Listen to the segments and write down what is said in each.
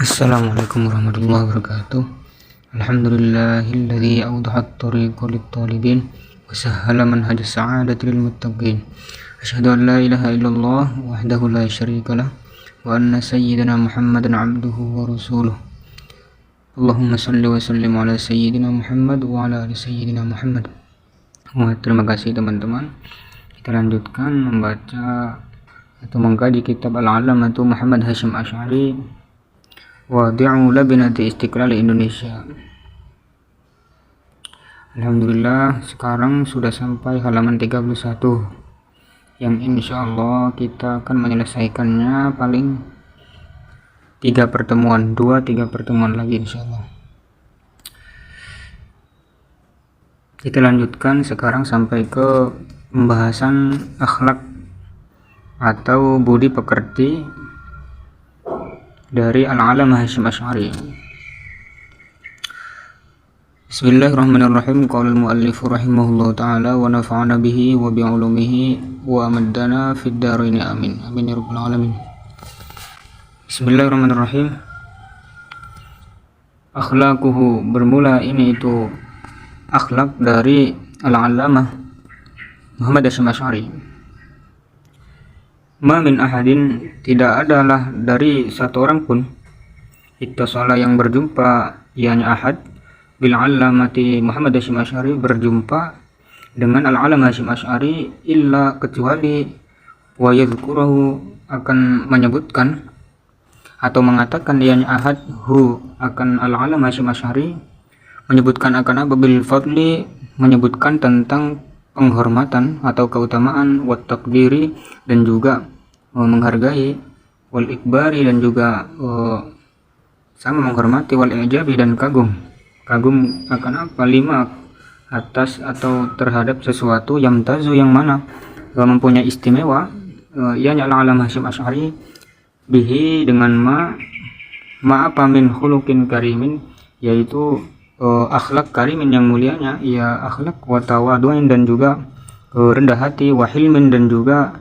Assalamualaikum warahmatullahi wabarakatuh. Alhamdulillahilladzi awdaha at-tariqa lit-talibin wa sahhala manhaja as-sa'adati lil-muttaqin. Asyhadu an la ilaha illallah wahdahu la syarika lah wa anna sayyidina Muhammadan 'abduhu wa rasuluh. Allahumma shalli wa sallim ala sayyidina Muhammad wa ala ali sayyidina Muhammad. Terima kasih teman-teman. Kita lanjutkan membaca atau mengkaji kitab Al-'Allamah Muhammad Hasyim Asy'ari Wadi'u Labinati Istiqlal Indonesia. Alhamdulillah, sekarang sudah sampai halaman 31 yang insya Allah kita akan menyelesaikannya paling 3 pertemuan lagi insya Allah. Kita lanjutkan sekarang sampai ke pembahasan akhlak atau budi pekerti dari Al-'Allamah Hasyim Asy'ari. Bismillahirrahmanirrahim. Qala al-muallif rahimahullahu ta'ala wa nafa'ana bihi wa bi'ulumihi wa amaddana fid dharain amin. Amin ya rabbal alamin. Bismillahirrahmanirrahim. Akhlaquhu, bermula ini itu akhlak dari Al-'Allamah Muhammad Hasyim Asy'ari. Ma min ahadin, tidak adalah dari satu orang pun, ittasala yang berjumpa, ianya ahad, bil 'allamati Muhammad Hasyim Asy'ari, berjumpa dengan Al-'Allamah Hasyim Asy'ari, illa kecuali wa yadhkuruhu, akan menyebutkan atau mengatakan ianya ahad hu akan Al-'Allamah Hasyim Asy'ari, menyebutkan akan apa, bil fadli, menyebutkan tentang penghormatan atau keutamaan, wat takbiri, dan juga menghargai, wal ikbari, dan juga sama menghormati, wal ijabi, dan kagum akan apa, lima, atas atau terhadap sesuatu, yang tazu, yang mana mempunyai istimewa, ianya Al-'Allamah Hasyim Asy'ari, bihi, dengan apa, min khuluqin karimin, yaitu akhlak karimin, yang mulianya, ya akhlak, wa tawadu'in, dan juga rendah hati, wa hilmin, dan juga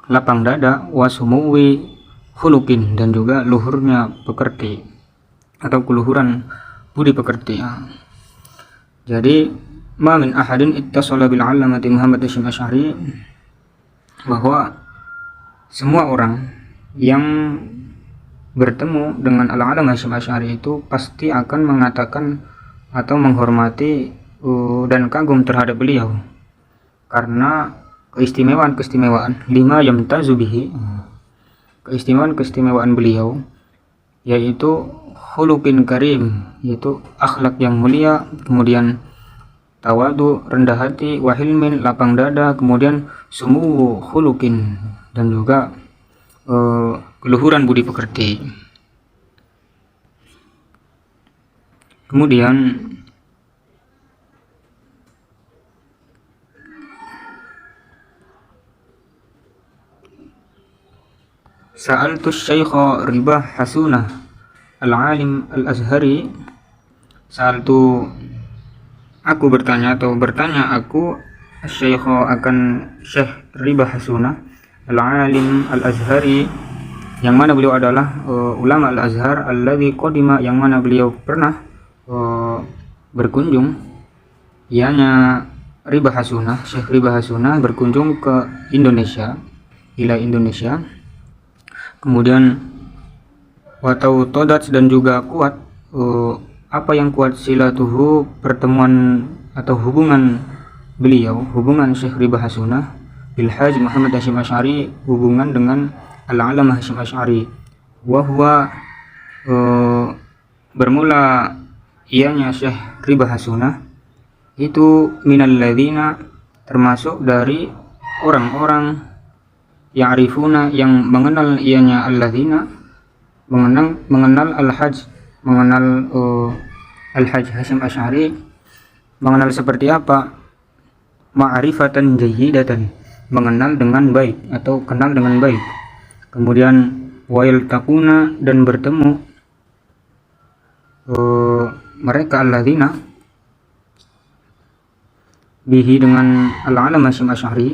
lapang dada, wa sumuwi khuluqin, dan juga luhurnya pekerti atau keluhuran budi pekerti. Jadi ma min ahadin ittasala bil 'allamati Muhammad Hasyim Asy'ari, bahwa semua orang yang bertemu dengan Al-'Allamah Hasyim Asy'ari itu pasti akan mengatakan atau menghormati dan kagum terhadap beliau karena keistimewaan lima yamtazu bihi, keistimewaan beliau, yaitu khuluqin karim, yaitu akhlak yang mulia, kemudian tawadu, rendah hati, wahilmin, lapang dada, kemudian sumu khuluqin, dan juga keluhuran budi pekerti. Kemudian sa'altu Syaikha Ribah Hasunah Al-'Alim Al-Azhari, sa'altu, aku bertanya aku Syaikha akan Syekh Ribah Hasunah Al-'Alim Al-Azhari, yang mana beliau adalah ulama Al-Azhar, alladzi qadima, yang mana beliau pernah berkunjung, ianya Ribah Hasunah, Syekh Ribah Hasunah berkunjung ke Indonesia, ila Indonesia. Kemudian watau todat, dan juga kuat apa yang kuat, silatuhu, pertemuan atau hubungan beliau, hubungan Syekh Ribah Hasunah bil Haji Muhammad Hasyim Asy'ari, hubungan dengan Al-'Allamah Hasyim Asy'ari, wa huwa bermula ianya Syekh Ribah Hasunah itu minal ladzina, termasuk dari orang-orang, ya'rifuna, yang mengenal ianya alladzina, mengenal al-hajj, mengenal al-hajj Hasyim Asy'ari, mengenal seperti apa, ma'rifatan jayyidatan, mengenal dengan baik atau kenal dengan baik. Kemudian wa yaltaquna, dan bertemu mereka alladzina bihi, dengan Al-'Allamah Hasyim Asy'ari,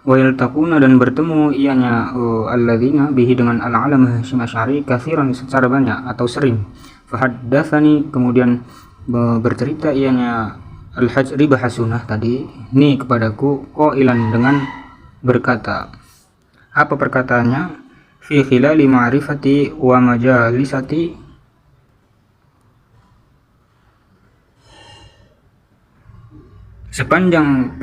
wa yaltaquna dan bertemu ianya alladzina bihi dengan al-Allamah Hasyim Asy'ari katsiran secara banyak atau sering. Fahaddatsani kemudian bercerita ianya Al-Hajj Riba Hasunah tadi ini kepadaku qailan dengan berkata, apa perkataannya, fi khilali ma'rifati wa majalisati, sepanjang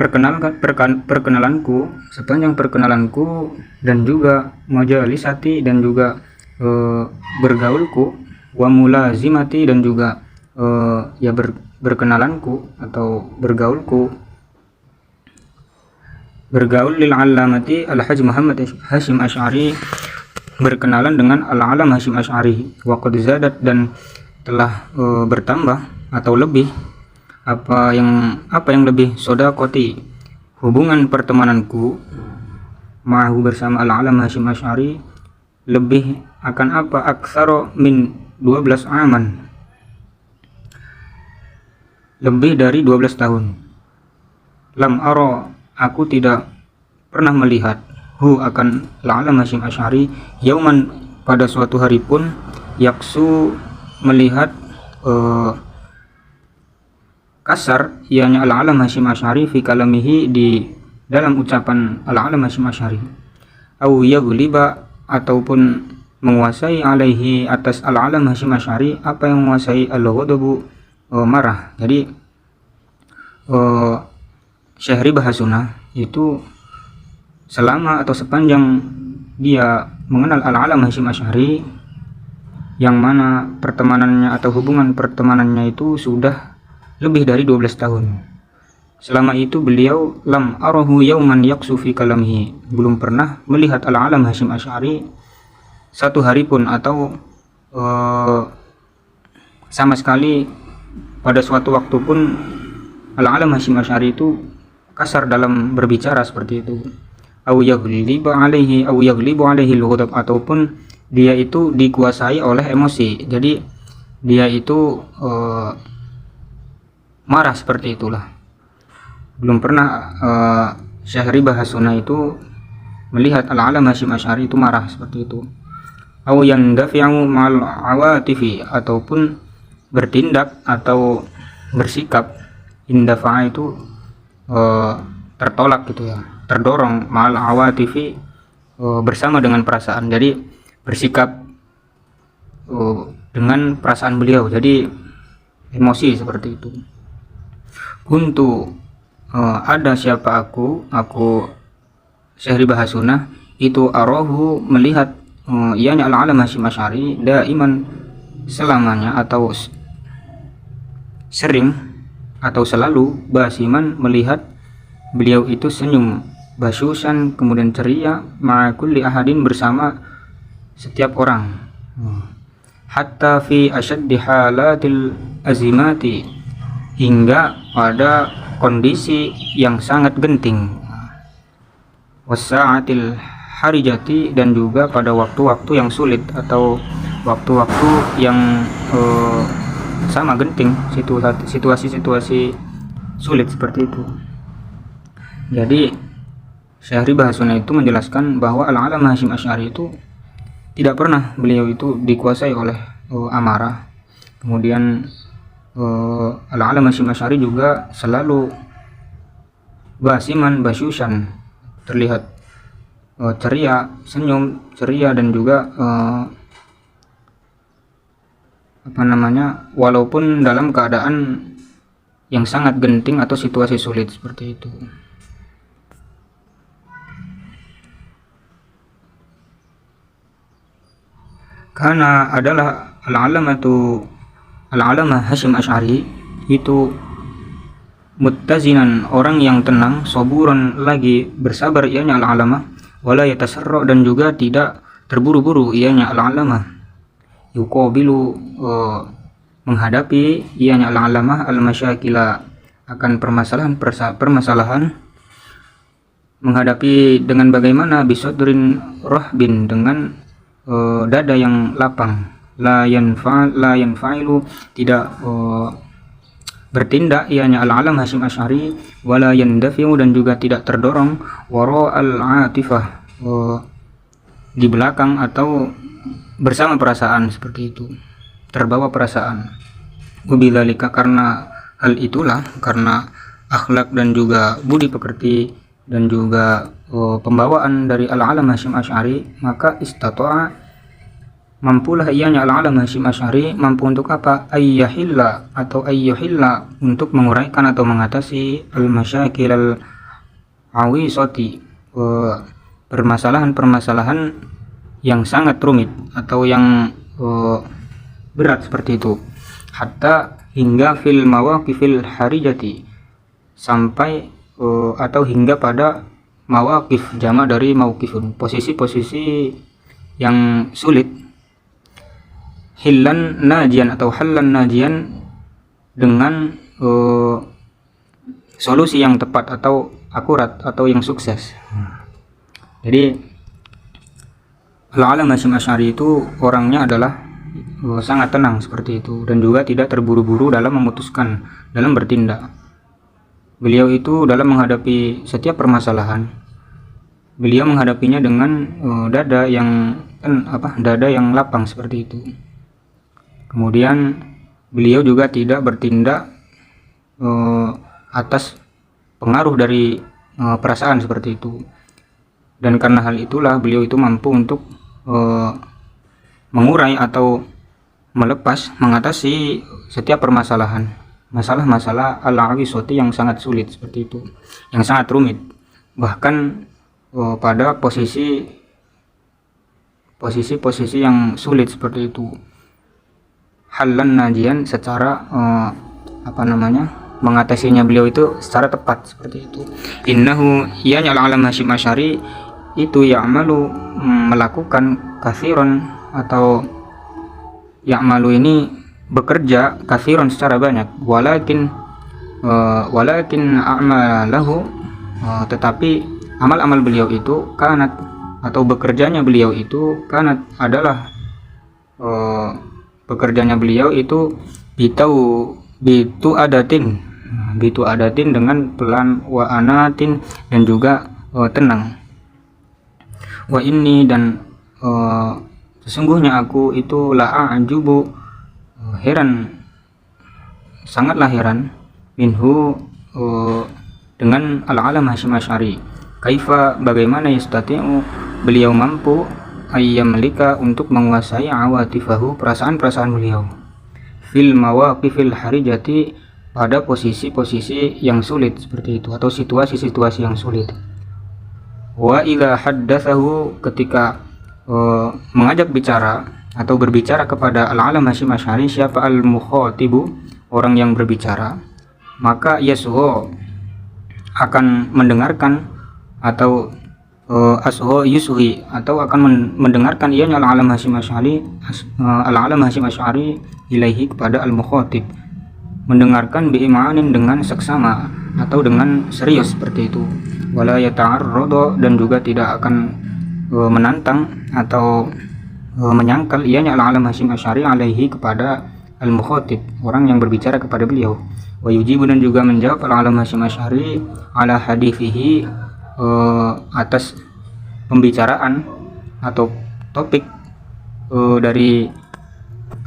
perkenalanku dan juga majalisati dan juga bergaulku, wa mulazimati dan juga berkenalanku atau bergaul lil allamati Al-Hajj Muhammad Hasyim Asy'ari, berkenalan dengan Al-Allamah Hasyim Asy'ari, wa qad zadat dan telah bertambah atau lebih apa yang lebih sodaqoti hubungan pertemananku ma'ahu bersama Al-Allamah Hasyim Asy'ari lebih akan apa aktsara min 12 aman, lebih dari 12 tahun. Lam ara aku tidak pernah melihat hu akan Al-Allamah Hasyim Asy'ari yauman pada suatu hari pun yaksu melihat kasar ianya Al-Allamah Hasyim Asy'ari fi kalamihi di dalam ucapan Al-Allamah Hasyim Asy'ari, au yaghliba ataupun menguasai alaihi atas Al-Allamah Hasyim Asy'ari apa yang menguasai al-ghadabu marah. Jadi Syekh Riba Hasunah itu selama atau sepanjang dia mengenal Al-Allamah Hasyim Asy'ari, yang mana pertemanannya atau hubungan pertemanannya itu sudah lebih dari 12 tahun. Selama itu beliau lam arahu yauman yaksu fi kalamihi, belum pernah melihat Al-Allamah Hasyim Asy'ari satu hari pun atau sama sekali pada suatu waktu pun Al-Allamah Hasyim Asy'ari itu kasar dalam berbicara seperti itu. Au yaghlibu alaihi al-ghadab, ataupun dia itu dikuasai oleh emosi. Jadi dia itu marah seperti itulah. Belum pernah Syekh Riba Hasunah itu melihat Al-Allamah Hasyim Asy'ari itu marah seperti itu. Au yandafi'u ma'al awatifi, ataupun bertindak atau bersikap, indafa'a itu tertolak gitu ya, terdorong, ma'al awatifi bersama dengan perasaan. Jadi bersikap dengan perasaan beliau, jadi emosi seperti itu. Kuntu ada siapa aku Syekh Riba Hasunah itu arahu melihat ianya Al-Allamah Hasyim Asy'ari daiman selamanya atau sering atau selalu basiman melihat beliau itu senyum, basyusan kemudian ceria, ma'akulli ahadin bersama setiap orang, hatta fi asyaddi halatil azimati, hingga pada kondisi yang sangat genting, wasa'atil harijati, dan juga pada waktu-waktu yang sulit atau waktu-waktu yang sama genting, situasi-situasi sulit seperti itu. Jadi Syekh Riba Hasunah itu menjelaskan bahwa Al-Allamah Hasyim Asy'ari itu tidak pernah beliau itu dikuasai oleh amarah. Kemudian Al-Allamah Hasyim Asy'ari juga selalu basiman basyusan, terlihat ceria, senyum ceria, dan juga walaupun dalam keadaan yang sangat genting atau situasi sulit seperti itu. Karena adalah Al-Allamah Hasyim Asy'ari itu muttazinan, orang yang tenang, saburan lagi bersabar ianya Al-Allamah, wala yatasarra, dan juga tidak terburu-buru ianya Al-Allamah, yuqabilu menghadapi ianya Al-Allamah al-masyakila, akan permasalahan, menghadapi dengan bagaimana, bisodrin rahbin, dengan dada yang lapang, la yanfa'ilu tidak bertindak ianya Al-Alam Hasyim Asy'ari, wala yandafi'u dan juga tidak terdorong wara al-atifah, di belakang atau bersama perasaan, seperti itu, terbawa perasaan. Wabidzalika, karena hal itulah, karena akhlak dan juga budi pekerti dan juga pembawaan dari Al-Alam Hasyim Asy'ari, maka istata'a, mampulah ianya Al-Alam Hasyim Asy'ari, mampu untuk apa? Ayyahilla atau ayyuhilla, untuk menguraikan atau mengatasi al-masyakil al-awisati, permasalahan-permasalahan yang sangat rumit atau yang berat, seperti itu. Hatta, hingga fil mawaqifil harijati, sampai atau hingga pada mawaqif, jamak dari mauqifun, posisi-posisi yang sulit. Hillan najian atau hallan najian, dengan solusi yang tepat atau akurat atau yang sukses. Jadi Al-Alam Hasyim Asy'ari itu orangnya adalah sangat tenang, seperti itu, dan juga tidak terburu-buru dalam memutuskan, dalam bertindak. Beliau itu dalam menghadapi setiap permasalahan, beliau menghadapinya dengan dada yang lapang, seperti itu. Kemudian beliau juga tidak bertindak atas pengaruh dari perasaan, seperti itu. Dan karena hal itulah beliau itu mampu untuk mengurai atau melepas, mengatasi setiap permasalahan, masalah-masalah al-awisati yang sangat sulit, seperti itu, yang sangat rumit, bahkan pada posisi-posisi yang sulit, seperti itu. Hallan najian, secara mengatasinya beliau itu secara tepat, seperti itu. Innahu, ianya Al-Alam Hasyim Asy'ari itu ya'malu, melakukan, kathiron, atau ya'malu ini bekerja, kathiron secara banyak, walakin a'malahu, tetapi amal-amal beliau itu kanat, atau bekerjanya beliau itu kanat, adalah pekerjaannya beliau itu bitu adatin dengan pelan, wa anatin dan juga tenang. Wa inni, dan sesungguhnya aku itu la'ajubu, heran, sangatlah heran, minhu, dengan Al-Alam Hasyim Asy'ari. Kaifa, bagaimana, yastati'u, beliau mampu, ayyamlika, untuk menguasai awatifahu, perasaan-perasaan beliau, fil mawaqifil harijati, pada posisi-posisi yang sulit, seperti itu, atau situasi-situasi yang sulit. Wa idza haddatsahu, ketika mengajak bicara atau berbicara kepada Al-Alam Hasyim Asy'ari, siapa al-mukhatibu, orang yang berbicara, maka yasgha, akan mendengarkan, atau asho yusuhi, atau akan mendengarkan ianya Al-Alam Hasyim Asy'ari ilaihi, kepada al-mukhatib, mendengarkan bi'imanin, dengan seksama atau dengan serius, seperti itu. Wala yata'arradu, dan juga tidak akan menantang atau menyangkal ianya Al-Alam Hasyim Asy'ari alaihi, kepada al-mukhatib, orang yang berbicara kepada beliau. Wa yujibu, dan juga menjawab Al-Alam Hasyim Asy'ari ala hadithihi, atas pembicaraan atau topik dari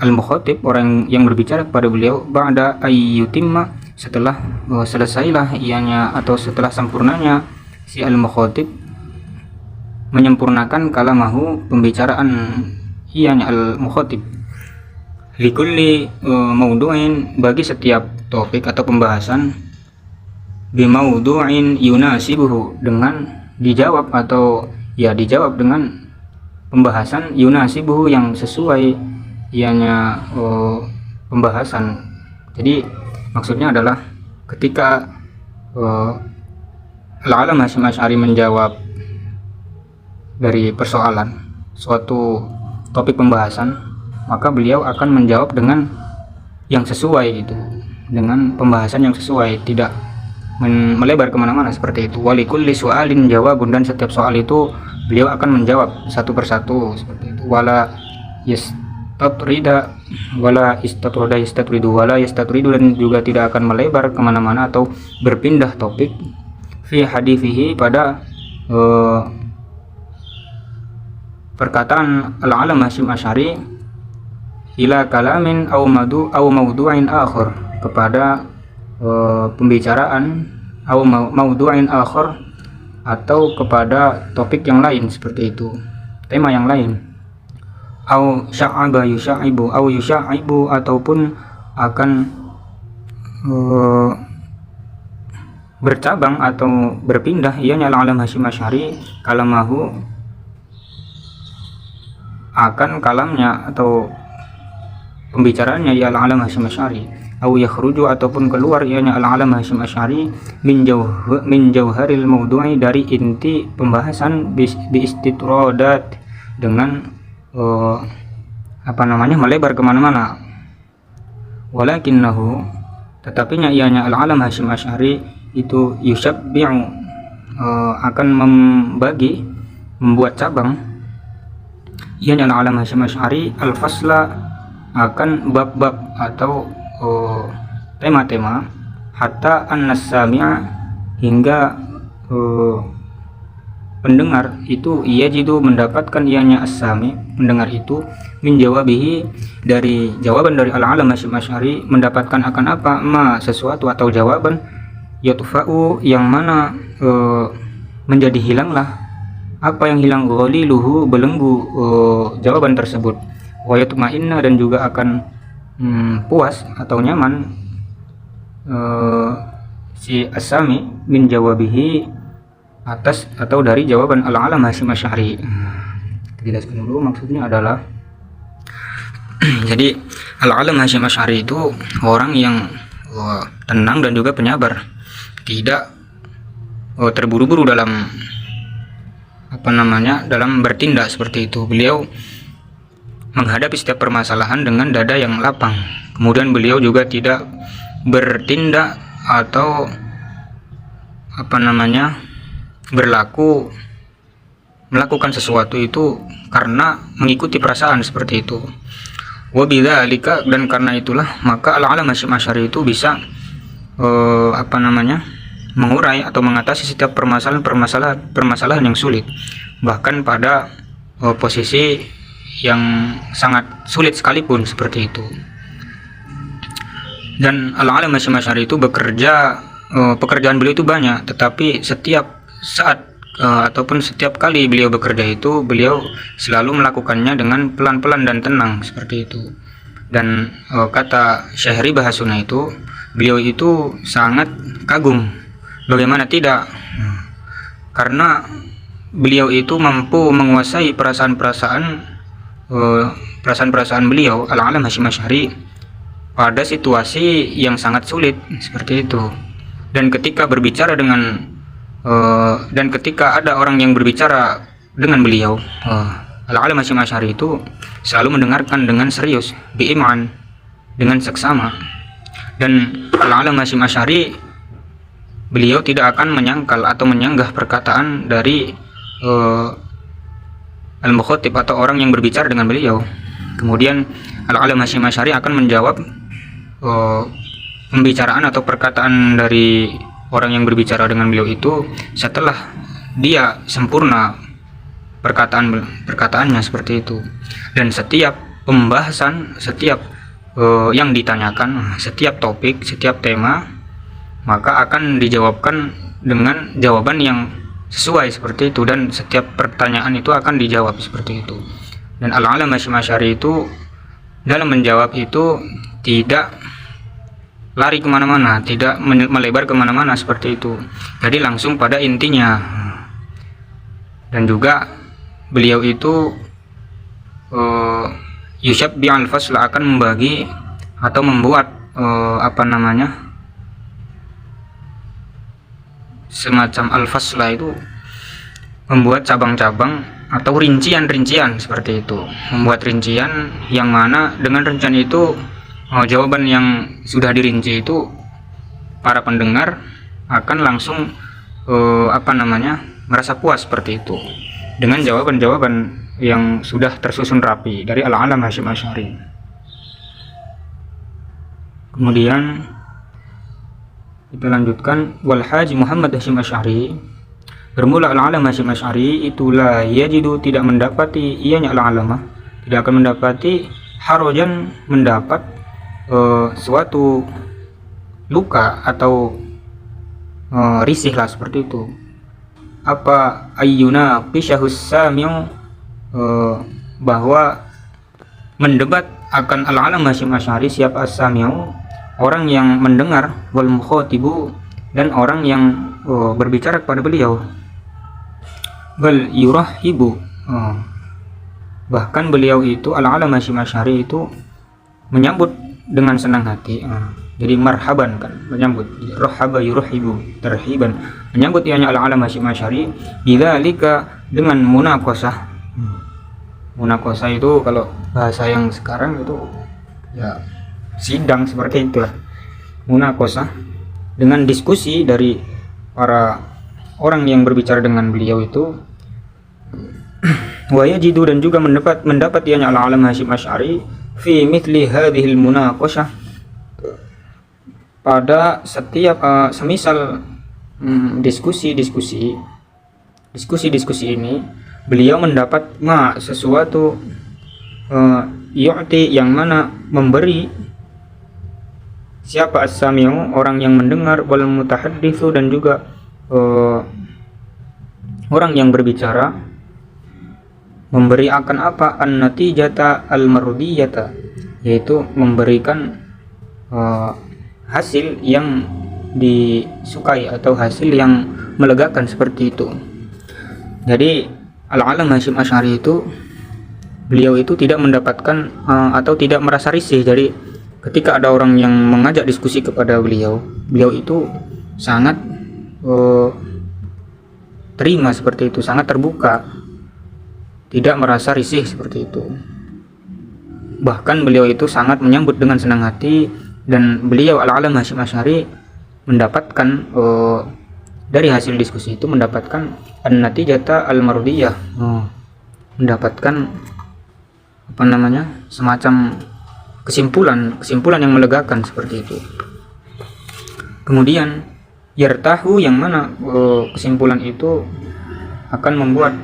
al-mukhatib, orang yang berbicara kepada beliau, ba'da ayyutimma, setelah selesailah ianya atau setelah sempurnanya si al-mukhatib menyempurnakan kalamahu, pembicaraan ianya al-mukhatib, likulli maudu'in, bagi setiap topik atau pembahasan, bimaudu'in yunasibuhu, dengan dijawab, atau dijawab dengan pembahasan yunasibuhu, yang sesuai ianya pembahasan. Jadi maksudnya adalah ketika Al-Alam Hasyim Asy'ari menjawab dari persoalan suatu topik pembahasan, maka beliau akan menjawab dengan yang sesuai, itu dengan pembahasan yang sesuai, tidak melebar kemana-mana, seperti itu. Walikulli su'alin jawabun, dan setiap soal itu beliau akan menjawab satu persatu, seperti itu. Wala yastatrida wala yastatridu wala yastatridu, dan juga tidak akan melebar kemana-mana atau berpindah topik fi hadithihi pada perkataan al-alam Hasyim Asy'ari ila kalamin au maudu'in akhar, kepada pembicaraan au maudu'in akhar, atau kepada topik yang lain, seperti itu, tema yang lain. Au sya'aba yusyaibu au yusyaibu, ataupun akan bercabang atau berpindah ianya al-alam Hasyim Asy'ari kalamahu, akan kalamnya atau pembicaraannya ya al-alam Hasyim Asy'ari, au yakhruju, ataupun keluar ianya al-alam Hasyim Asy'ari min jauharil maudu'i, dari inti pembahasan bi istitrodat, dengan melebar kemana-mana. Walakinnahu, tetapinya ianya al-alam Hasyim Asy'ari itu yusyabbi'u, akan membuat cabang ianya al-alam Hasyim Asy'ari al-fasla, akan bab-bab atau tema-tema, hatta an-sami'a, hingga pendengar itu yajidu, mendapatkan ianya as-sami, mendengar itu, min jawabihi, dari jawaban dari al-alam Hasyim Asy'ari, mendapatkan akan apa, sesuatu atau jawaban, yatfa'u, yang mana menjadi hilanglah, apa yang hilang, ghaliluhu, belenggu jawaban tersebut, wa yatma'inna, dan juga akan puas atau nyaman si as-sami min jawabihi, atas atau dari jawaban al-alam Hasyim Asy'ari. Kita jelaskan dulu maksudnya adalah jadi al-alam Hasyim Asy'ari itu orang yang tenang dan juga penyabar, tidak terburu-buru dalam dalam bertindak, seperti itu. Beliau menghadapi setiap permasalahan dengan dada yang lapang. Kemudian beliau juga tidak bertindak atau melakukan sesuatu itu karena mengikuti perasaan, seperti itu. Wabidzalika, dan karena itulah maka al-alam Hasyim Asy'ari itu bisa mengurai atau mengatasi setiap permasalahan yang sulit, bahkan pada posisi yang sangat sulit sekalipun, seperti itu. Dan al-alam Hasyim Asy'ari itu bekerja, pekerjaan beliau itu banyak, tetapi setiap saat ataupun setiap kali beliau bekerja itu, beliau selalu melakukannya dengan pelan-pelan dan tenang, seperti itu. Dan kata Syekh Bahasuna itu, beliau itu sangat kagum, bagaimana tidak, karena beliau itu mampu menguasai perasaan beliau al-alam Hasyim Asy'ari pada situasi yang sangat sulit, seperti itu. Dan ketika berbicara dan ketika ada orang yang berbicara dengan beliau, al-alam Hasyim Asy'ari itu selalu mendengarkan dengan serius, bi'iman, dengan seksama. Dan al-alam Hasyim Asy'ari, beliau tidak akan menyangkal atau menyanggah perkataan dari al-mukhatib atau orang yang berbicara dengan beliau. Kemudian al-alam Hasyim Asy'ari akan menjawab pembicaraan atau perkataan dari orang yang berbicara dengan beliau itu setelah dia sempurna perkataannya, seperti itu. Dan setiap pembahasan, setiap yang ditanyakan, setiap topik, setiap tema, maka akan dijawabkan dengan jawaban yang sesuai, seperti itu. Dan setiap pertanyaan itu akan dijawab, seperti itu. Dan al-alam Hasyim Asy'ari itu dalam menjawab itu tidak lari kemana-mana, tidak melebar kemana-mana, seperti itu. Jadi langsung pada intinya. Dan juga beliau itu yusyabbi al-fasla, akan membagi atau membuat semacam al-fasla itu, membuat cabang-cabang atau rincian-rincian, seperti itu. Membuat rincian yang mana dengan rincian itu jawaban yang sudah dirinci itu para pendengar akan langsung merasa puas, seperti itu, dengan jawaban-jawaban yang sudah tersusun rapi dari Al-Alam Hasyim Asy'ari. Kemudian kita lanjutkan, wal Haji Muhammad Hasyim Asy'ari, bermula Al-Alam Hasyim Asy'ari itu la yajidu, tidak mendapati ianya Al-Alamah, tidak akan mendapati harajan, mendapat suatu luka atau risih lah seperti itu. Apa ayyuna pisyahus sami'u, bahwa mendebat akan Al-Alam Hasyim Asy'ari siapa as-sami'u, orang yang mendengar, wal mukhatibu, dan orang yang berbicara kepada beliau, bal yurahibu, bahkan beliau itu Al-Alam Hasyim Asy'ari itu menyambut dengan senang hati. Jadi marhaban kan, menyambut, rahaba yurahibu tarhiban, menyambut ianya Al-Alam Hasyim Asy'ari bidzalika, dengan munaqashah. Munaqashah itu kalau bahasa yang sekarang itu ya sidang seperti itu lah. Munaqashah dengan diskusi dari para orang yang berbicara dengan beliau itu. Wa yajidu, dan juga mendapat ianya Al-Alam Hasyim Asy'ari fi mithli hadhil munaqashah, pada setiap semisal diskusi ini, beliau mendapat sesuatu yu'ti, yang mana memberi, siapa as-sami'u, orang yang mendengar, wal mutahadditsu, dan juga orang yang berbicara, memberi akan apa, an-natijata al-mardiyata, yaitu memberikan hasil yang disukai atau hasil yang melegakan seperti itu. Jadi Al-Alam Hasyim Asy'ari itu, beliau itu tidak mendapatkan atau tidak merasa risih. Jadi ketika ada orang yang mengajak diskusi kepada beliau, beliau itu sangat terima seperti itu, sangat terbuka, tidak merasa risih seperti itu. Bahkan beliau itu sangat menyambut dengan senang hati, dan beliau Al-Alam Hasyim Asy'ari mendapatkan dari hasil diskusi itu mendapatkan an-natijata al-mardiyah, mendapatkan apa namanya, semacam kesimpulan yang melegakan seperti itu. Kemudian yartahu, yang mana kesimpulan itu akan membuat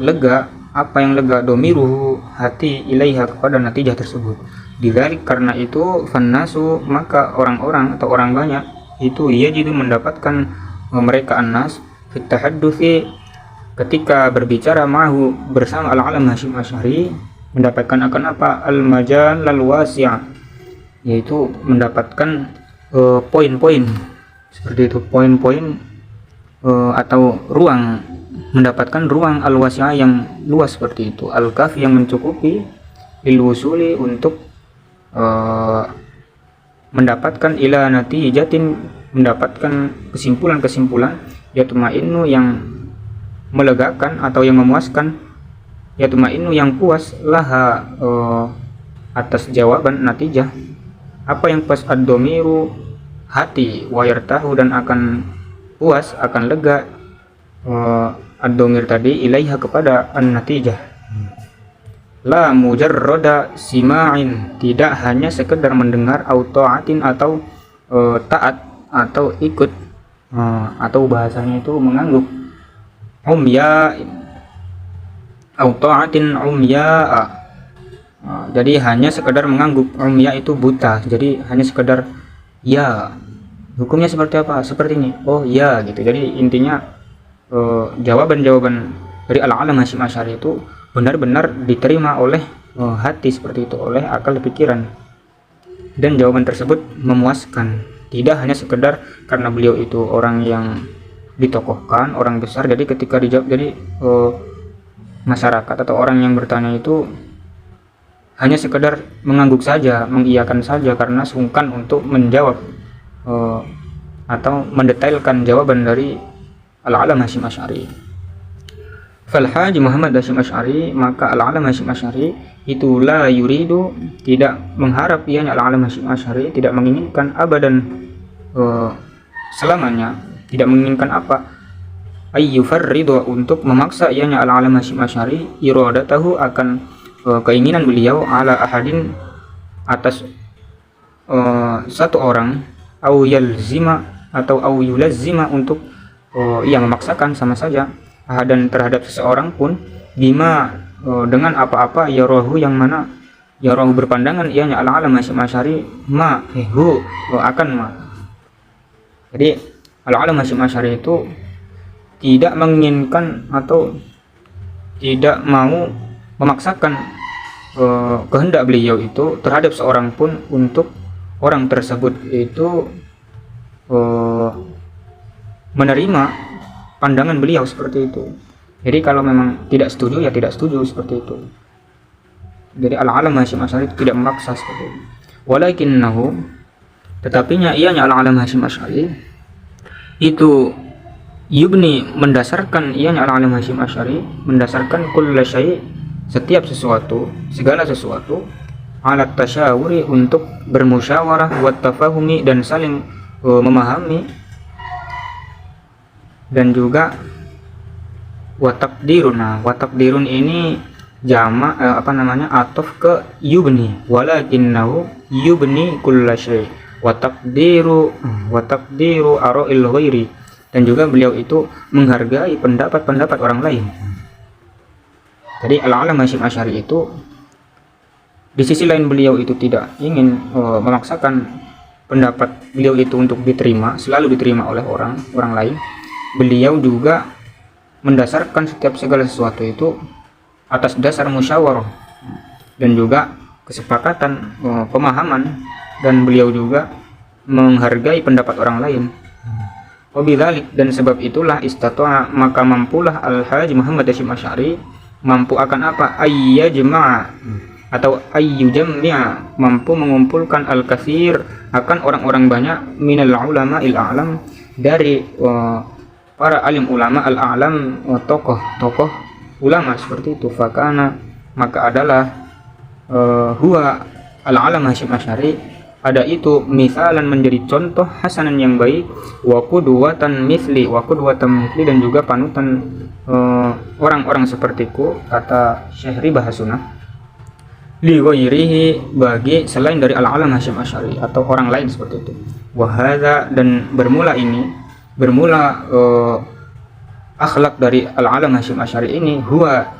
lega. Apa yang lega? Domiruhu, hati, ilaiha, kepada natijah tersebut. Didzalik, karena itu, fannasu, maka orang-orang atau orang banyak itu yajidu, mendapatkan mereka annas fit tahaddusi, ketika berbicara mahu, bersama Al-Alam Hasyim Asy'ari, mendapatkan akan apa, al-majal al-wasi', yaitu mendapatkan poin-poin seperti itu, poin-poin atau ruang, mendapatkan ruang al-wasi'ah yang luas seperti itu, al-kafi, yang mencukupi, lil wusuli, untuk mendapatkan ila natijatin, mendapatkan kesimpulan-kesimpulan, yatma'innu, yang melegakan atau yang memuaskan, yatma'innu, yang puas, laha, atas jawaban natijah, apa yang pas, ad-domiru, hati, wa yartahu, dan akan puas, akan lega, ad-domir tadi, ilaiha, kepada an-natijah. La mujarrada sima'in, tidak hanya sekedar mendengar, au ta'atin, atau taat atau ikut, atau bahasanya itu mengangguk, umya, au ta'atin umya, jadi hanya sekedar mengangguk, umya itu buta, jadi hanya sekedar ya, hukumnya seperti apa, seperti ini, oh ya gitu. Jadi intinya jawaban-jawaban dari Al-Alam Hasyim Asy'ari itu benar-benar diterima oleh hati seperti itu, oleh akal pikiran, dan jawaban tersebut memuaskan, tidak hanya sekedar karena beliau itu orang yang ditokohkan, orang besar, jadi ketika dijawab, jadi masyarakat atau orang yang bertanya itu hanya sekedar mengangguk saja, mengiyakan saja, karena sungkan untuk menjawab atau mendetailkan jawaban dari Al-Alam Hasyim Asy'ari. Fal-Haji Muhammad Hasyim Asy'ari, maka Al-Alam Hasyim Asy'ari itu la yuridu, tidak mengharap ianya Al-Alam Hasyim Asy'ari, tidak menginginkan abadan selamanya, tidak menginginkan apa, ayyufarridu untuk memaksa ianya al-alam Hasyim Asy'ari iradatahu akan keinginan beliau ala ahadin atas satu orang, au yalzima atau au yulazzima untuk yang memaksakan sama saja ahadan terhadap seseorang pun bima dengan apa-apa yarahu yang mana yarahu berpandangan ianya al-alam Hasyim Asy'ari ma hu akan ma. Jadi al-alam Hasyim Asy'ari itu tidak menginginkan atau tidak mau memaksakan kehendak beliau itu terhadap seorang pun untuk orang tersebut itu menerima pandangan beliau seperti itu. Jadi kalau memang tidak setuju ya tidak setuju seperti itu. Jadi al-alam Hasyim Asy'ari tidak memaksa seperti itu. Walakinnahu tetapinya ianya al-alam Hasyim Asy'ari itu yubni mendasarkan ianya al-alam Hasyim Asy'ari mendasarkan kulla syai' setiap sesuatu segala sesuatu alat tasyawuri untuk bermusyawarah wa tafahumi dan saling memahami dan juga wa taqdirun. Nah, wa taqdirun ini jama atof ke yubni walakinnahu yubni kulla syai' wa taqdiru ara'il ghairi dan juga beliau itu menghargai pendapat-pendapat orang lain. Jadi al-alam Hasyim Asy'ari itu di sisi lain beliau itu tidak ingin memaksakan pendapat beliau itu untuk diterima, selalu diterima oleh orang lain. Beliau juga mendasarkan setiap segala sesuatu itu atas dasar musyawarah dan juga kesepakatan pemahaman, dan beliau juga menghargai pendapat orang lain. Wabidzalik dan sebab itulah istata'a maka mampulah Al-Hajj Muhammad Hasyim Asy'ari mampu akan apa ayyajma' atau ayyujamnya mampu mengumpulkan al-katsir akan orang-orang banyak minal ulama il-a'lam dari para alim ulama al-a'lam tokoh ulama seperti itu. Fakana maka adalah huwa al-alam Hasyim Asy'ari ada itu misalan menjadi contoh hasanan yang baik wa qudwatan mithli dan juga panutan orang-orang sepertiku kata Syekh Ribah Hasunah li ghairihi bagi selain dari al-alam Hasyim Asy'ari atau orang lain seperti itu. Wa hadza dan bermula akhlak dari al-alam Hasyim Asy'ari ini huwa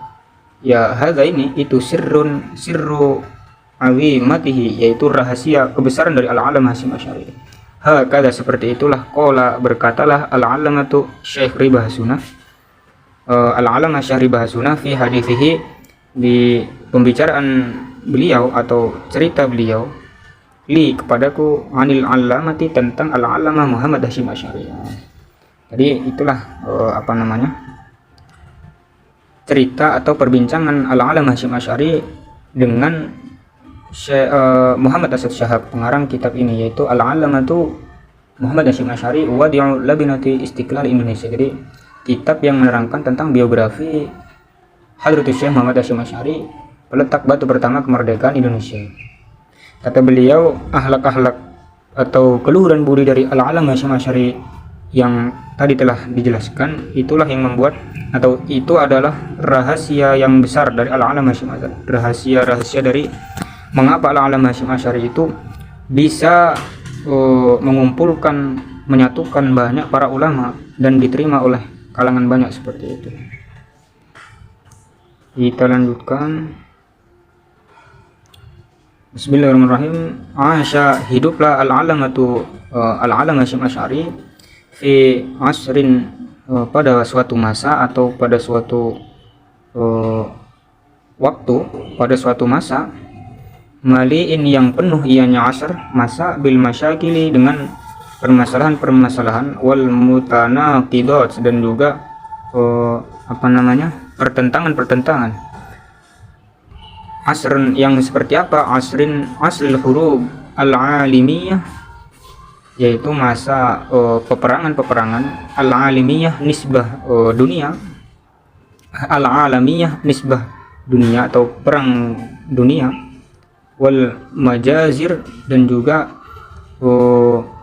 ya hadza ini itu sirru awimatihi yaitu rahasia kebesaran dari al-alam Hasyim Asy'ari. Hakada seperti itulah qala berkatalah al-alamatu Syekh Ribah Hasunah al-alam Syekh Ribah Hasunah fi hadithihi di pembicaraan beliau atau cerita beliau li kepadaku anil alamati tentang al-alamah Muhammad Hasyim Asy'ari. Jadi itulah cerita atau perbincangan al-alam Hasyim Asy'ari dengan Muhammad Asad Syahab pengarang kitab ini, yaitu al-alamatu Muhammad Hasyim Asy'ari wadi'u labinati istiqlal Indonesia. Jadi kitab yang menerangkan tentang biografi Hadratus Syekh Muhammad Hasyim Asy'ari, peletak batu pertama kemerdekaan Indonesia. Kata beliau, akhlak-akhlak atau keluhuran budi dari al-alam Hasyim Asy'ari yang tadi telah dijelaskan itulah yang membuat atau itu adalah rahasia yang besar dari al-alam Hasyim Asy'ari. Rahasia dari mengapa al-alam Hasyim Asy'ari itu bisa mengumpulkan, menyatukan banyak para ulama dan diterima oleh kalangan banyak seperti itu. Kita lanjutkan. Bismillahirrahmanirrahim. Asya hiduplah al-alam Hasyim Asy'ari fi asrin pada suatu masa atau pada suatu waktu, pada suatu masa maliin yang penuh ianya asar masa bil masyakili dengan permasalahan-permasalahan wal mutanaqidat dan juga pertentangan-pertentangan. Asrun yang seperti apa? Asril hurub al-alimiyah, yaitu masa peperangan al-alimiyah nisbah dunia, al-alamiyah nisbah dunia atau perang dunia, wal majazir dan juga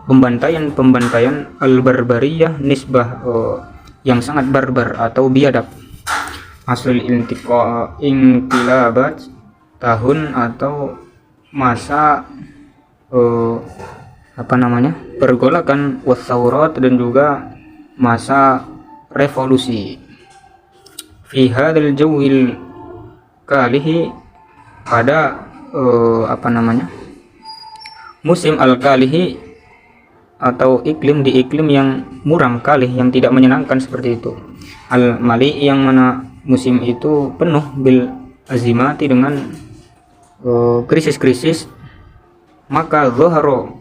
pembantaian al-barbariyah nisbah yang sangat barbar atau biadab. Asal inqilabat, tahun atau masa pergolakan, wathaurat, dan juga masa revolusi. Fi hadzal jawil kalihi, pada musim al-kalihi atau iklim, di iklim yang muram, kalih yang tidak menyenangkan seperti itu. Al-mali, yang mana musim itu penuh bil azimati, dengan krisis-krisis. Maka zahara,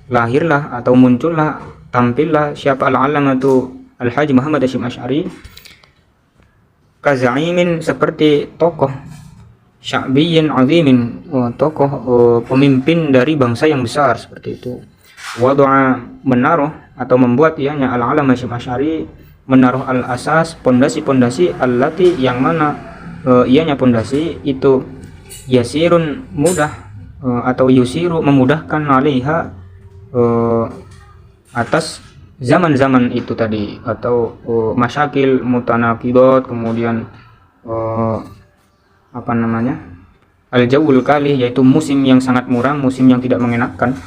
lahirlah atau muncullah, tampillah siapa al-alamatu al-Haji Muhammad Hasyim Asy'ari, kazaimin, seperti tokoh, sya'biyyin azimin, tokoh pemimpin dari bangsa yang besar seperti itu. Wada'a, menaruh atau membuat ianya al-alam Hasyim Asy'ari, menaruh al-asas, pondasi-pondasi, allati, yang mana ianya pondasi itu yasirun, mudah, atau yusiru, memudahkan, alaiha, atas zaman-zaman itu tadi, atau masyakil mutanaqidot, kemudian al-jawul kalih, yaitu musim yang sangat muram, musim yang tidak mengenakan.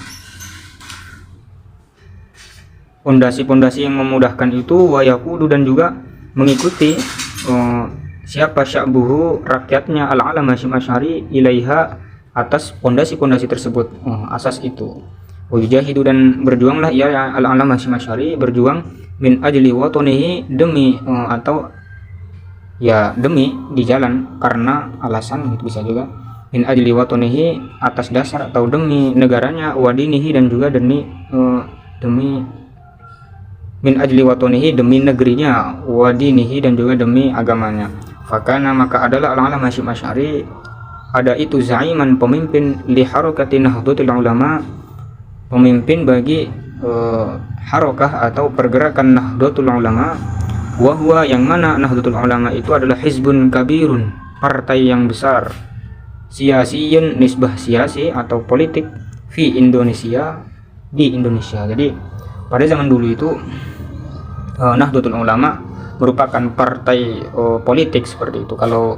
Pondasi-pondasi yang memudahkan itu, wayakudu, dan juga mengikuti siapa sya'buhu, rakyatnya, al-alam Hasyim Asy'ari, ilaiha, atas pondasi-pondasi tersebut, asas itu. Wajahidu, dan berjuanglah ia al-alam Hasyim Asy'ari, berjuang min ajli watonihi, demi demi di jalan, karena alasan, itu bisa juga min ajli watonihi, atas dasar atau demi negaranya, wadinihi, dan juga demi min ajli watonihi, demi negerinya, wadinihi, dan juga demi agamanya. Fakana, maka adalah al-alam Hasyim Asy'ari, ada itu zaiman, pemimpin, li harakati nahdlatul ulama, pemimpin bagi harokah atau pergerakan Nahdlatul Ulama. Wahwa, yang mana Nahdlatul Ulama itu adalah hizbun kabirun, partai yang besar, siasiyun, nisbah siasi atau politik, fi Indonesia, di Indonesia. Jadi pada zaman dulu itu Nahdlatul Ulama merupakan partai politik seperti itu. Kalau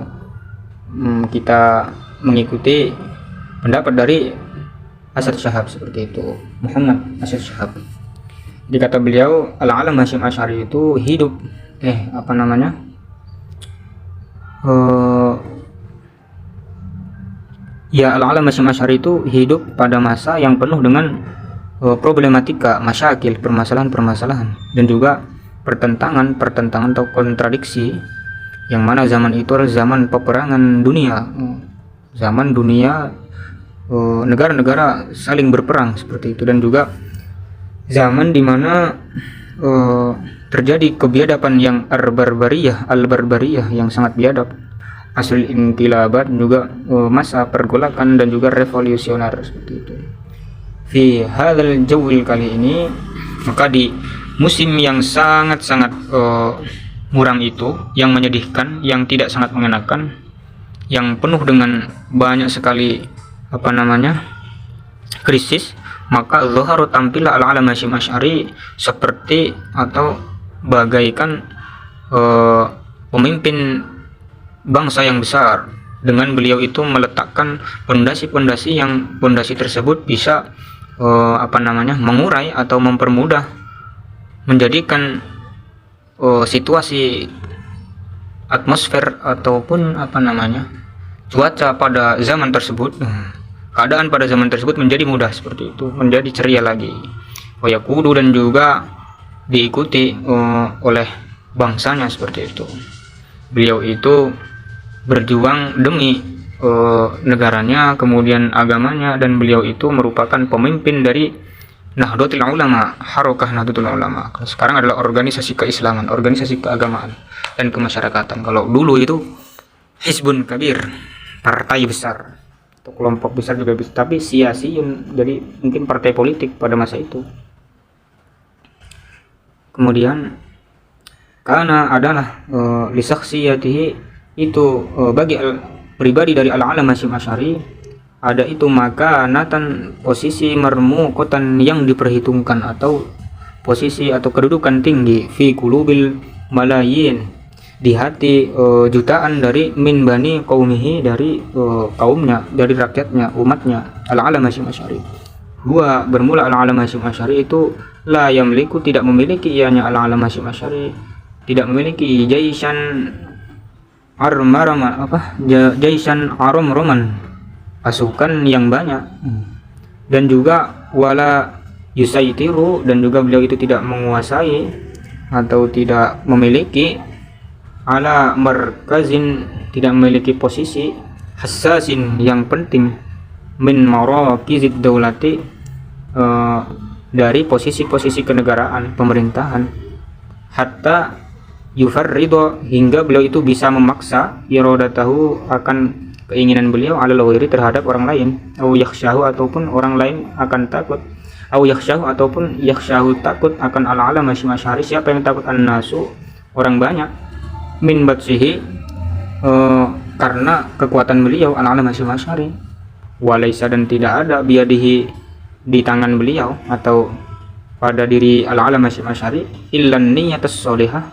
kita mengikuti pendapat dari Asyad Syahab seperti itu, Muhammad Asyad Syahab. Jadi kata beliau, al-alam Hasyim Asy'ari itu hidup al-alam Hasyim Asy'ari itu hidup pada masa yang penuh dengan problematika, masyakil, permasalahan-permasalahan, dan juga pertentangan atau kontradiksi, yang mana zaman itu adalah zaman peperangan dunia, zaman dunia, negara-negara saling berperang seperti itu, dan juga zaman dimana terjadi kebiadaban yang al-barbariyah yang sangat biadab, asal inqilabat, juga masa pergolakan dan juga revolusioner seperti itu. Fi hadzal jawil, kali ini, maka di musim yang sangat-sangat muram itu, yang menyedihkan, yang tidak sangat mengenakan, yang penuh dengan banyak sekali krisis, maka zaharu, tampillah al-alam Hasyim Asy'ari seperti atau bagaikan pemimpin bangsa yang besar, dengan beliau itu meletakkan pondasi-pondasi, yang pondasi tersebut bisa mengurai atau mempermudah, menjadikan situasi atmosfer ataupun cuaca pada zaman tersebut, keadaan pada zaman tersebut menjadi mudah seperti itu, menjadi ceria lagi. Wayakudu, dan juga diikuti oleh bangsanya seperti itu. Beliau itu berjuang demi negaranya, kemudian agamanya, dan beliau itu merupakan pemimpin dari Nahdlatul Ulama, Harokah Nahdlatul Ulama. Sekarang adalah organisasi keislaman, organisasi keagamaan dan kemasyarakatan. Kalau dulu itu hizbun kabir, partai besar atau kelompok besar juga bisa, tapi siasiyun, jadi mungkin partai politik pada masa itu. Kemudian karena adalah lisaksiyatihi, itu bagi pribadi dari al-alam Hasyim Asy'ari, ada itu maka natan, posisi marmuqatan, yang diperhitungkan atau posisi atau kedudukan tinggi fi qulubil malayin, di hati jutaan dari min bani qaumihi, dari kaumnya, dari rakyatnya, umatnya. Al-Alam Hasyim Asy'ari, gua bermula Al-Alam Hasyim Asy'ari itu la yamliku, tidak memiliki ianya Al-Alam Hasyim Asy'ari, tidak memiliki jaisan armaraman, jaisan arom-roman, pasukan yang banyak, dan juga wala yusaitiru, dan juga beliau itu tidak menguasai atau tidak memiliki ala markazin, tidak memiliki posisi hassasin yang penting, min marakizid daulati, dari posisi-posisi kenegaraan, pemerintahan, hatta yufarrido, hingga beliau itu bisa memaksa iradatahu, akan keinginan beliau, ala ghairi, terhadap orang lain, au yakhshahu, ataupun orang lain akan takut, au yakhshahu, ataupun yakhshahu, takut akan Al-Alam Hasyim Asy'ari. Siapa yang takut? An-nasu, orang banyak, min batsihi, karena kekuatan beliau Al-Alam Hasyim Asy'ari, walaisa, dan tidak ada biadihi, di tangan beliau atau pada diri Al-Alam Hasyim Asy'ari, illan niyatus sholihah,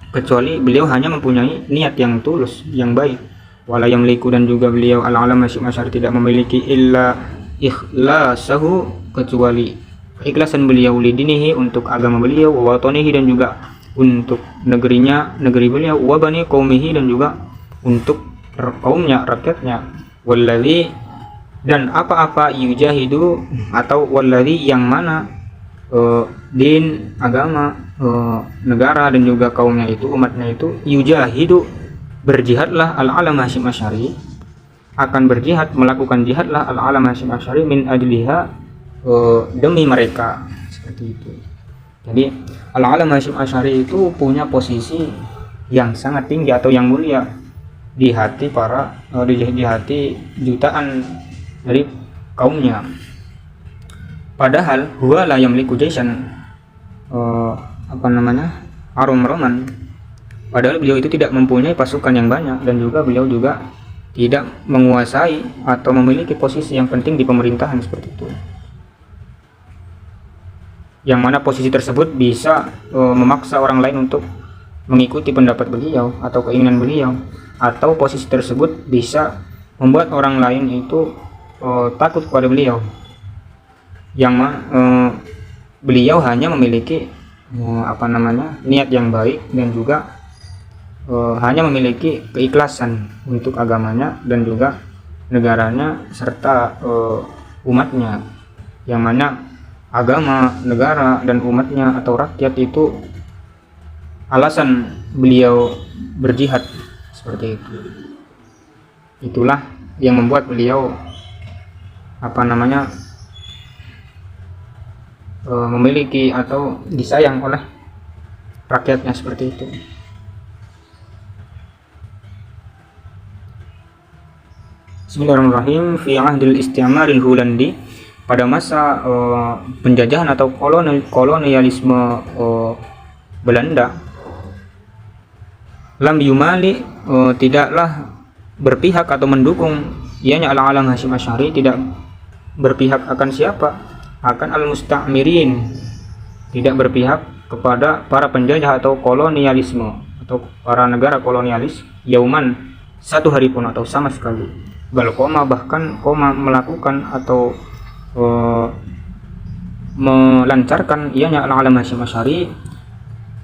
kecuali beliau hanya mempunyai niat yang tulus, yang baik. Wala yamliku, dan juga beliau Al-Alam Hasyim Asy'ari tidak memiliki illa ikhlasahu, kecuali keikhlasan beliau, lidinihi, untuk agama beliau, wa watanihi, dan juga untuk negerinya, negeri beliau, wa bani qaumihi, dan juga untuk kaumnya, rakyatnya, walladzi, dan apa-apa, yujahidu, atau walladzi, yang mana din, agama, negara, dan juga kaumnya itu, umatnya itu, yujahidu, berjihadlah Al-Alam Hasyim Asy'ari, akan berjihad, melakukan jihadlah Al-Alam Hasyim Asy'ari min ajliha, demi mereka, seperti itu. Jadi Al-Alam Hasyim Asy'ari itu punya posisi yang sangat tinggi atau yang mulia di hati para di hati jutaan dari kaumnya. Padahal huwa la yamliku jaisan, arum-roman, padahal beliau itu tidak mempunyai pasukan yang banyak, dan juga beliau juga tidak menguasai atau memiliki posisi yang penting di pemerintahan, seperti itu, yang mana posisi tersebut bisa memaksa orang lain untuk mengikuti pendapat beliau atau keinginan beliau, atau posisi tersebut bisa membuat orang lain itu takut kepada beliau, yang beliau hanya memiliki niat yang baik, dan juga hanya memiliki keikhlasan untuk agamanya dan juga negaranya serta umatnya, yang mana agama, negara, dan umatnya atau rakyat itu alasan beliau berjihad, seperti itu. Itulah yang membuat beliau memiliki atau disayang oleh rakyatnya, seperti itu. Bismillahirrahmanirrahim. Fi ahdil isti'maril Hulandi, pada masa penjajahan atau kolonialisme Belanda, lam yumali, tidaklah berpihak atau mendukung ianya Al-Alam Hasyim Asy'ari, tidak berpihak akan siapa? Akan al-musta'mirin, tidak berpihak kepada para penjajah atau kolonialisme atau para negara kolonialis, yauman, satu hari pun atau sama sekali. Balkoma, bahkan melakukan atau melancarkan ianya Al-Alam Hasyim Asy'ari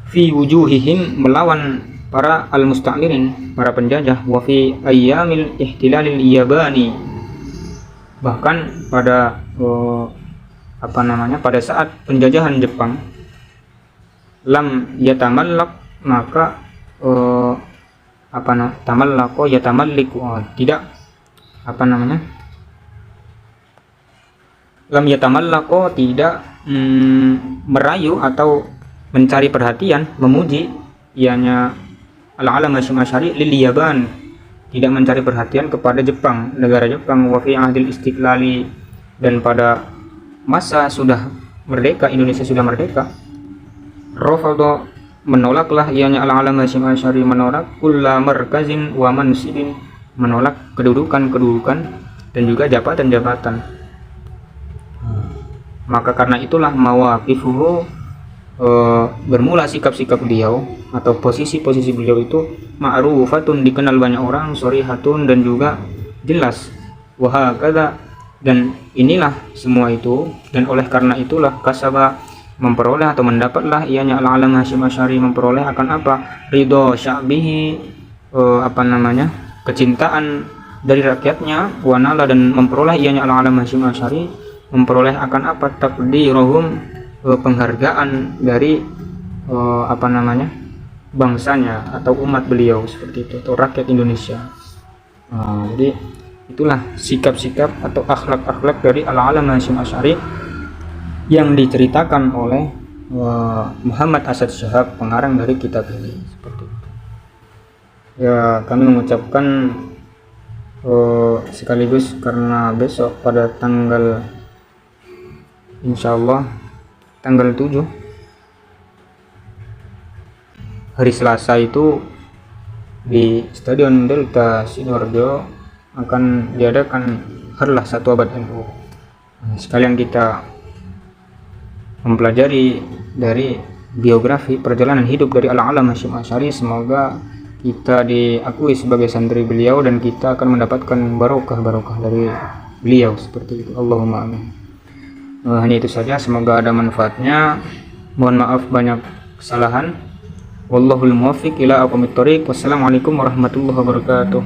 fi wujuhihim, melawan para al-musta'mirin, para penjajah, wa fi ayyamil ihtilalil yabani, bahkan pada pada saat penjajahan Jepang, lam yatamallak, maka tamallako yatamalliku, tidak lam yatamallako, tidak merayu atau mencari perhatian, memuji ianya Al-Alam Hasyim Asy'ari lil Yaban, tidak mencari perhatian kepada Jepang, negara Jepang, wa fi ahdil istiqlali, dan pada masa sudah merdeka, Indonesia sudah merdeka, rafadha, menolaklah ianya Al-Alam Hasyim Asy'ari, menolak kulla markazin wa mansibin, menolak kedudukan dan juga jabatan-jabatan. Maka karena itulah mawaqifuhu bermula sikap-sikap beliau atau posisi-posisi beliau itu ma'rufatun, dikenal banyak orang, shorihatun, dan juga jelas, wahakadha, dan inilah semua itu, dan oleh karena itulah kasaba, memperoleh atau mendapatlah ianya al-alam Hasyim Asy'ari, memperoleh akan apa, ridho sya'bihi, kecintaan dari rakyatnya, wanala, dan memperoleh ianya al-alam Hasyim Asy'ari, memperoleh akan apa, takdirohum, penghargaan dari bangsanya atau umat beliau seperti itu, atau rakyat Indonesia. Jadi itulah sikap-sikap atau akhlak-akhlak dari al-alam Hasyim Asy'ari yang diceritakan oleh Muhammad Asad Syihab, pengarang dari kitab ini, seperti itu. Ya, kami mengucapkan sekaligus karena besok pada tanggal insyaallah tanggal 7 hari Selasa itu di Stadion Delta Sidoarjo akan diadakan Harlah 1 Abad NU. Sekalian kita mempelajari dari biografi perjalanan hidup dari al-alam Hasyim Asy'ari. Semoga kita diakui sebagai santri beliau dan kita akan mendapatkan barokah dari beliau, seperti itu. Allahumma amin. Hanya itu saja, semoga ada manfaatnya. Mohon maaf banyak kesalahan. Wallahul muwaffiq ila aqwamit thoriq. Wassalamualaikum warahmatullahi wabarakatuh.